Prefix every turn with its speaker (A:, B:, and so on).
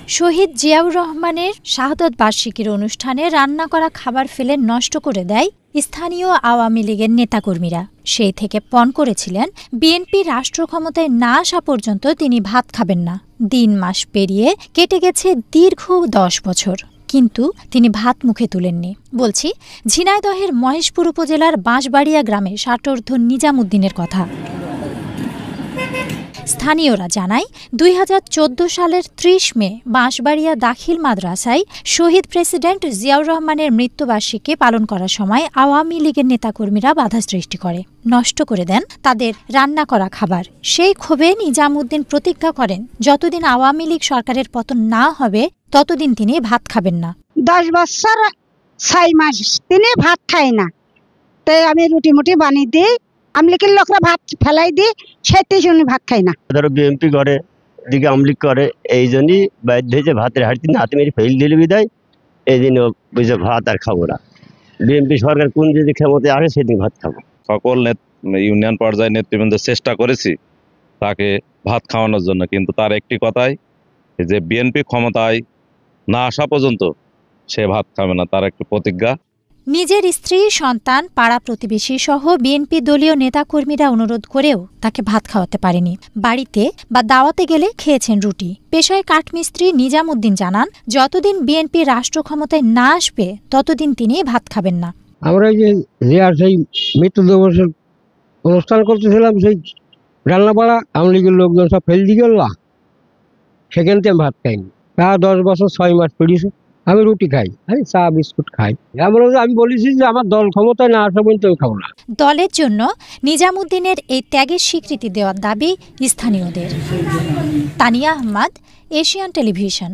A: শহীদ জিয়াউর রহমানের শাহাদত বার্ষিকীর অনুষ্ঠানে রান্না করা খাবার ফেলে নষ্ট করে দেয় স্থানীয় আওয়ামী লীগের নেতাকর্মীরা। সেই থেকে পণ করেছিলেন বিএনপি রাষ্ট্র ক্ষমতায় না আসা পর্যন্ত তিনি ভাত খাবেন না। দিন মাস পেরিয়ে কেটে গেছে দীর্ঘ 10 বছর, কিন্তু তিনি ভাত মুখে তুলেননি। বলছি ঝিনাইদহের মহেশপুর উপজেলার বাঁশবাড়িয়া গ্রামে ষাটোর্ধ্ব নিজামুদ্দিনের কথা। স্থানীয়রা জানায় 2014 সালের 30 মে বাঁশবাড়িয়া দাখিল মাদ্রাসায় শহীদ প্রেসিডেন্ট জিয়াউর রহমানের মৃত্যুবার্ষিকী পালন করার সময় আওয়ামী লীগের নেতাকর্মীরা বাধা সৃষ্টি করে, নষ্ট করে দেন তাদের রান্না করা খাবার। সেই ক্ষোভে নিজামুদ্দিন প্রতিজ্ঞা করেন যতদিন আওয়ামী লীগ সরকারের পতন না হবে ততদিন তিনি ভাত খাবেন না।
B: 10 বছর 6 মাস তিনি ভাত খায় না। তাই আমি রুটি মুটি বানিয়ে দিই, আমলিকের লোকরা ভাত ফেলাই দিই, সেটাই জন্য ভাত খাই না।
C: ধরো বিএনপি করে, দিকে আমলিক করে, এই জন্যই বাধ্য হয়েছে ভাতের হাড়ি হাতে মেরে ফেল দিলে বিদায়। এই দিন বুঝে ভাত আর খাবো না। বিএনপি সরকার কোন যদি ক্ষমতায় আসে সেদিন ভাত খাবো।
D: সকল ইউনিয়ন পর্যায়ে নেতৃবৃন্দ চেষ্টা করেছি তাকে ভাত খাওয়ানোর জন্য, কিন্তু তার একটি কথাই যে বিএনপি ক্ষমতায় না আসা পর্যন্ত সে ভাত খাবে না, তার একটি প্রতিজ্ঞা।
A: নিজের স্ত্রী, সন্তান, পাড়া প্রতিবেশী সহ বিএনপি দলীয় নেতাকর্মীরা অনুরোধ করেও তাকে ভাত খাওয়াতে পারেনি। বাড়িতে বা দাওয়াতে গেলে খেয়েছেন রুটি। পেশায় কাঠমিস্ত্রি নিজামুদ্দিন জানান, যতদিন বিএনপি রাষ্ট্র ক্ষমতায় না আসবে ততদিন তিনি ভাত খাবেন না।
E: আমরা যে সেই মৃত্যু দিবসের অনুষ্ঠান করতেছিলাম, সেই রান্নাপাড়া আওয়ামী লীগের লোকজন সব ফেল দিয়ে গেল, সেখান থেকে ভাত খাইনি। তা 10 বছর 6 মাস পেরিয়েছে। আমি রুটি খাই, আমি চা বিস্কুট খাই। আমি বলেছি যে আমার দল ক্ষমতায় না আসা পর্যন্ত খাবো না।
A: দলের জন্য নিজামুদ্দিনের এই ত্যাগের স্বীকৃতি দেওয়ার দাবি স্থানীয়দের। Tania Ahmed, Asian television.